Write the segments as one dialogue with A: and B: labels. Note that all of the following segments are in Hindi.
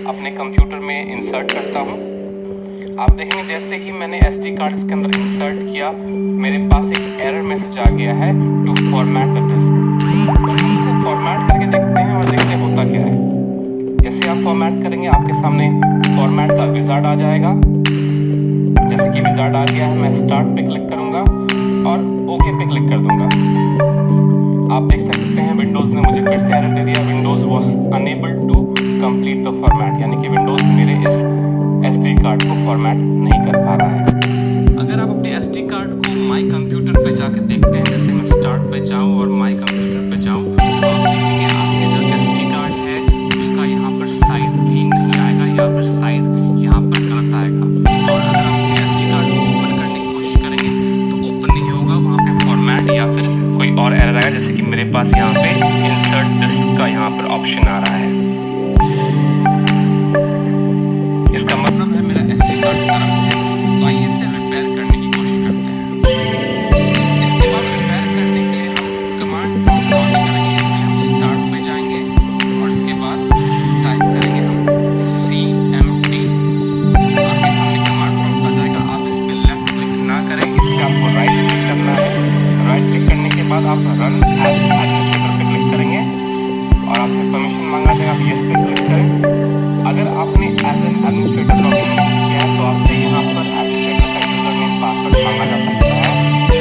A: अपने कंप्यूटर में इंसर्ट करता हूँ। आप देखेंगे जैसे ही मैंने SD कार्ड इसके अंदर इंसर्ट किया, मेरे पास एक एरर मैसेज आ गया है टू फॉर्मेट द डिस्क। इसे फॉर्मेट करके देखते हैं और देखते हैं होता क्या है। जैसे आप फॉर्मेट करेंगे आपके सामने फॉर्मेट का विजार्ड आ जाएगा। जैसे कि विजार्ड आ गया है, मैं स्टार्ट पे क्लिक करूंगा और ओके पे क्लिक कर दूंगा। आप देख सकते हैं विंडोज ने मुझे फिर से एरर दे दिया, Windows was unable to complete the format, यानी कि विंडोज मेरे इस SD कार्ड को फॉर्मेट नहीं कर पा रहा है। अगर आप अपने SD कार्ड को माई कंप्यूटर पे जाके देखते हैं, जैसे मैं स्टार्ट पे जाऊं और माई कंप्यूटर पे जाऊं, तो आप देखेंगे आपके जो SD कार्ड है उसका यहाँ पर साइज भी नहीं आएगा या फिर साइज यहाँ पर गलत आएगा। और अगर आप अपने SD कार्ड को ओपन करने की कोशिश करेंगे तो ओपन नहीं होगा, वहाँ पे फॉर्मेट या फिर कोई और एरर आएगा। जैसे कि मेरे पास यहाँ पे इंसर्ट डिस्क का यहाँ पर ऑप्शन आ रहा है। इसका मतलब है मेरा SD कार्ड करप्ट है। तो आइए इसे रिपेयर करने की कोशिश करते हैं। इसके बाद रिपेयर करने के लिए हम कमांड प्रॉम्प्ट लॉन्च करेंगे। इसमें हम स्टार्ट पे जाएंगे और इसके बाद टाइप करेंगे हम CMD। आपके सामने कमांड प्रॉम्प्ट आ जाएगा। आप इस पे लेफ्ट क्लिक ना करें, इस पे आपको राइट क्लिक करना है। राइट क्लिक करने के बाद आप रन एज एडमिनिस्ट्रेटर पे क्लिक करेंगे और आपसे परमिशन मांगा जाएगा, आप यस पे क्लिक करें। अगर आपने एज एन एडमिनिस्ट्रेटर लॉगिन किया है तो आपसे यहाँ पर एडमिनिस्ट्रेटर का यूजर नेम पासवर्ड मांगा जा सकता है।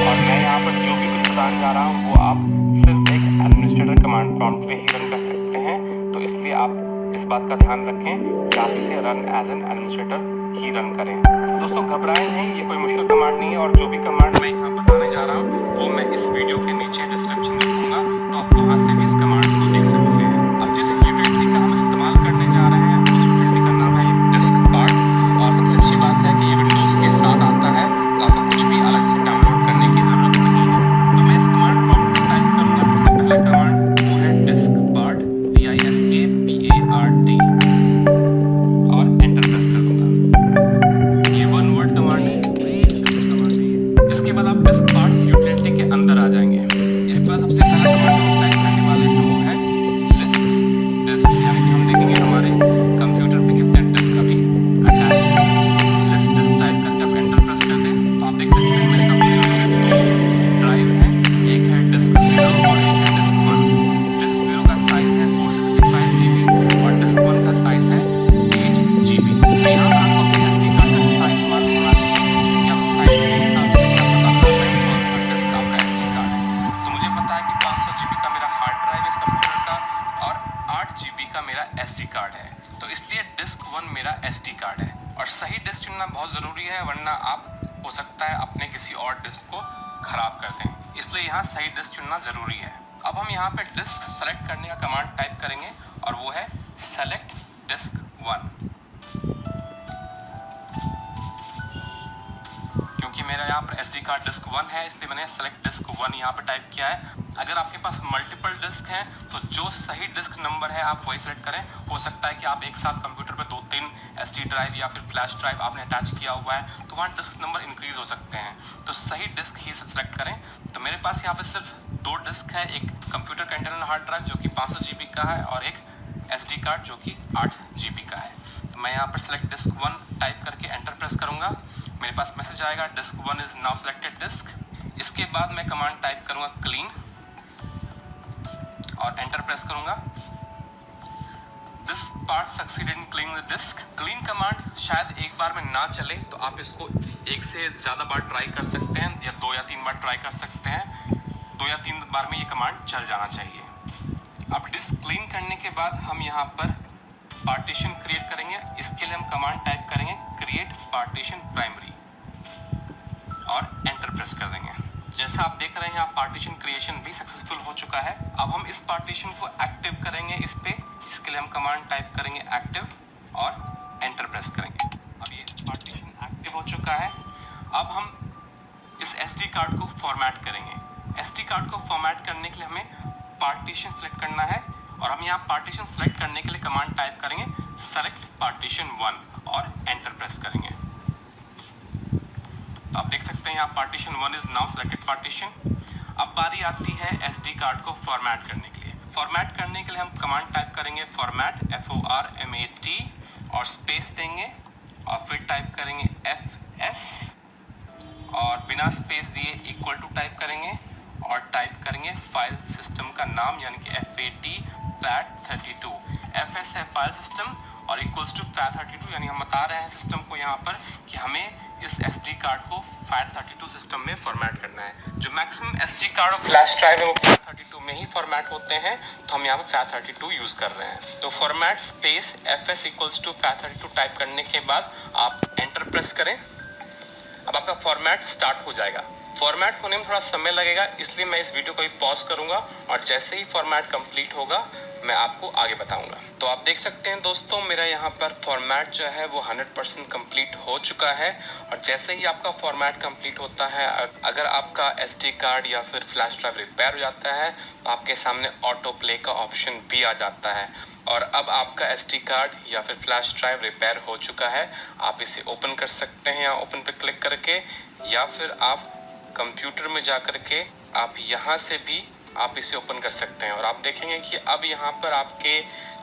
A: और मैं यहाँ पर जो भी कुछ बताने जा रहा हूँ वो आप सिर्फ एक एडमिनिस्ट्रेटर कमांड प्रॉम्प्ट पे ही रन कर सकते हैं। तो इसलिए आप इस बात का ध्यान रखें कि आप इसे रन एज एन एडमिनिस्ट्रेटर ही रन करें। दोस्तों घबराएं नहीं, ये कोई मुश्किल कमांड नहीं है और जो भी कमांड मैं यहाँ बताने जा रहा हूँ वो मैं इस वीडियो के नीचे डिस्क्रिप्शन में रखूंगा, तो आप वहाँ से भी इस कमांड को देख सकते हैं। अब जिस यूटिलिटी का हम इस्तेमाल करने जा रहे हैं उस यूटिलिटी का नाम है डिस्क पार्ट। और सबसे अच्छी बात है कि ये विंडोज के साथ आता है, तो आपको कुछ भी अलग से डाउनलोड करने की जरूरत नहीं है। तो मैं इस कमांड प्रॉम्प्ट में टाइप करूंगा। सबसे पहला कमांड वो है डिस्क पार्ट, DISKPART, और एंटर प्रेस कर दूंगा। ये वन वर्ड कमांड है। इसके बाद आप डिस्क पार्ट यूटिलिटी के अंदर आ जाएंगे। इसके बाद सबसे पहला कमांड जो हम टाइप करने वाले हैं वो है लिस्ट डिस्क, यानी कि हम देखेंगे हमारे कंप्यूटर पे कितने डिस्क अभी अटैच्ड है। लिस्ट डिस्क टाइप करके आप एंटर प्रेस कर दें तो आप देख सकते हैं मेरे कंप्यूटर में दो ड्राइव है, एक है डिस्क 0 और एक है डिस्क 1। डिस्क 0 का साइज है 465 GB और डिस्क 1 का साइज है 8 GB। तो यहाँ पर आपको अपने SD कार्ड का साइज मालूम होना चाहिए कि आप साइज के हिसाब से क्या पता करना है कौन सा डिस्क आपका SD कार्ड है। तो मुझे पता है कि 500 GB का मेरा हार्ड ड्राइव है इस कंप्यूटर का और 8 GB का मेरा SD कार्ड है, तो इसलिए डिस्क 1 मेरा SD कार्ड है। और सही डिस्क चुनना बहुत ज़रूरी है, वरना आप हो सकता है अपने किसी और डिस्क को खराब कर दें, इसलिए यहाँ सही डिस्क चुनना ज़रूरी है। अब हम यहाँ पे डिस्क सेलेक्ट करने का कमांड टाइप करेंगे और वो है सेलेक्ट डिस्क 1। क्योंकि मेरा यहाँ पर SD कार्ड डिस्क 1 है इसलिए मैंने सेलेक्ट डिस्क 1 यहाँ पर टाइप किया है। अगर आपके पास मल्टीपल डिस्क हैं तो जो सही डिस्क नंबर है आप वही सेलेक्ट करें। हो सकता है कि आप एक साथ कंप्यूटर पे 2-3 SD ड्राइव या फिर फ्लैश ड्राइव आपने अटैच किया हुआ है तो वहाँ डिस्क नंबर इंक्रीज हो सकते हैं, तो सही डिस्क ही सेलेक्ट करें। तो मेरे पास यहाँ पे सिर्फ 2 डिस्क है, एक कंप्यूटर का इंटरनल हार्ड ड्राइव जो कि 500 GB का है और एक SD कार्ड जो कि 8 GB का है। तो मैं यहाँ पर सेलेक्ट डिस्क 1 टाइप करके एंटर प्रेस करूंगा। मेरे पास मैसेज आएगा disk 1 is now selected disk. इसके बाद मैं कमांड टाइप करूंगा क्लीन और एंटर प्रेस करूंगा। DiskPart succeeded in cleaning the disk. Clean command शायद एक बार में ना चले तो आप इसको एक से ज्यादा बार ट्राई कर सकते हैं या 2 या 3 बार ट्राई कर सकते हैं। 2 या 3 बार में ये कमांड चल जाना चाहिए। अब डिस्क क्लीन करने के बाद हम यहाँ पर पार्टीशन क्रिएट करेंगे। इसके लिए हम कमांड टाइप करेंगे क्रिएट पार्टीशन प्राइमरी और एंटर प्रेस कर देंगे। जैसा आप देख रहे हैं यहाँ पार्टीशन क्रिएशन भी सक्सेसफुल हो चुका है। अब हम इस पार्टीशन को एक्टिव करेंगे इस पे। इसके लिए हम कमांड टाइप करेंगे एक्टिव और एंटर प्रेस करेंगे। अब ये पार्टीशन एक्टिव हो चुका है। अब हम इस SD कार्ड को फॉर्मेट करेंगे। SD कार्ड को फॉर्मेट करने के लिए हमें पार्टीशन सेलेक्ट करना है और हम यहाँ पार्टीशन सेलेक्ट करने के लिए कमांड टाइप करेंगे सेलेक्ट पार्टीशन 1 और एंटर प्रेस करेंगे। तो आप deख सकते हैं यहाँ partition 1 is now selected partition. अब बारी आती है SD कार्ड को फॉर्मेट करने के लिए। फॉर्मेट करने के लिए हम कमांड टाइप करेंगे फॉर्मेट FORMAT और स्पेस देंगे और फिर टाइप करेंगे FS और बिना स्पेस दिए इक्वल टू टाइप करेंगे और टाइप करेंगे फाइल सिस्टम का नाम यानी कि FAT32। FS है फाइल सिस्टम और इक्वल्स टू FAT32 यानी हम बता रहे हैं सिस्टम को यहाँ पर कि हमें इस SD कार्ड को FAT32 सिस्टम में फॉर्मेट करना है। जो मैक्सिमम SD कार्ड और फ्लैश ड्राइव है वो FAT32 में ही फॉर्मेट होते हैं, तो हम यहाँ पर FAT32 यूज कर रहे हैं। तो format space FS equals to FAT32 type करने के बाद आप एंटर प्रेस करें। अब आपका फॉर्मेट स्टार्ट हो जाएगा। फॉर्मेट होने में थोड़ा समय लगेगा, इसलिए मैं इस वीडियो को भी पॉज करूंगा और जैसे ही फॉर्मेट कंप्लीट होगा मैं आपको आगे बताऊंगा। तो आप देख सकते हैं दोस्तों, मेरा यहाँ पर फॉर्मेट जो है वो 100% कंप्लीट हो चुका है। और जैसे ही आपका फॉर्मेट कंप्लीट होता है, अगर आपका SD कार्ड या फिर फ्लैश ड्राइव रिपेयर हो जाता है तो आपके सामने ऑटो प्ले का ऑप्शन भी आ जाता है। और अब आपका SD कार्ड या फिर फ्लैश ड्राइव रिपेयर हो चुका है, आप इसे ओपन कर सकते हैं यहाँ ओपन पे क्लिक करके, या फिर आप कंप्यूटर में जा करके आप यहाँ से भी आप इसे ओपन कर सकते हैं। और आप देखेंगे कि अब यहाँ पर आपके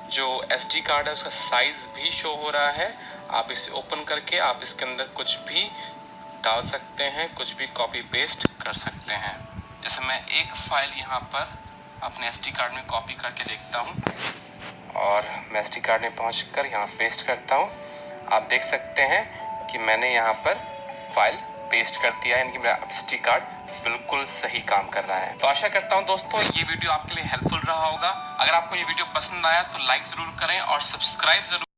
A: जो SD कार्ड है उसका साइज भी शो हो रहा है। आप इसे ओपन करके आप इसके अंदर कुछ भी डाल सकते हैं, कुछ भी कॉपी पेस्ट कर सकते हैं। जैसे मैं एक फाइल यहाँ पर अपने SD कार्ड में कॉपी करके देखता हूँ और मैं SD कार्ड में पहुँचकर यहाँ पेस्ट करता हूँ। आप देख सकते हैं कि मैंने यहाँ पर फाइल पेस्ट कर दिया है, यानी कि मेरा SD कार्ड बिल्कुल सही काम कर रहा है। तो आशा करता हूँ दोस्तों ये वीडियो आपके लिए हेल्पफुल रहा होगा। अगर आपको ये वीडियो पसंद आया तो लाइक जरूर करें और सब्सक्राइब जरूर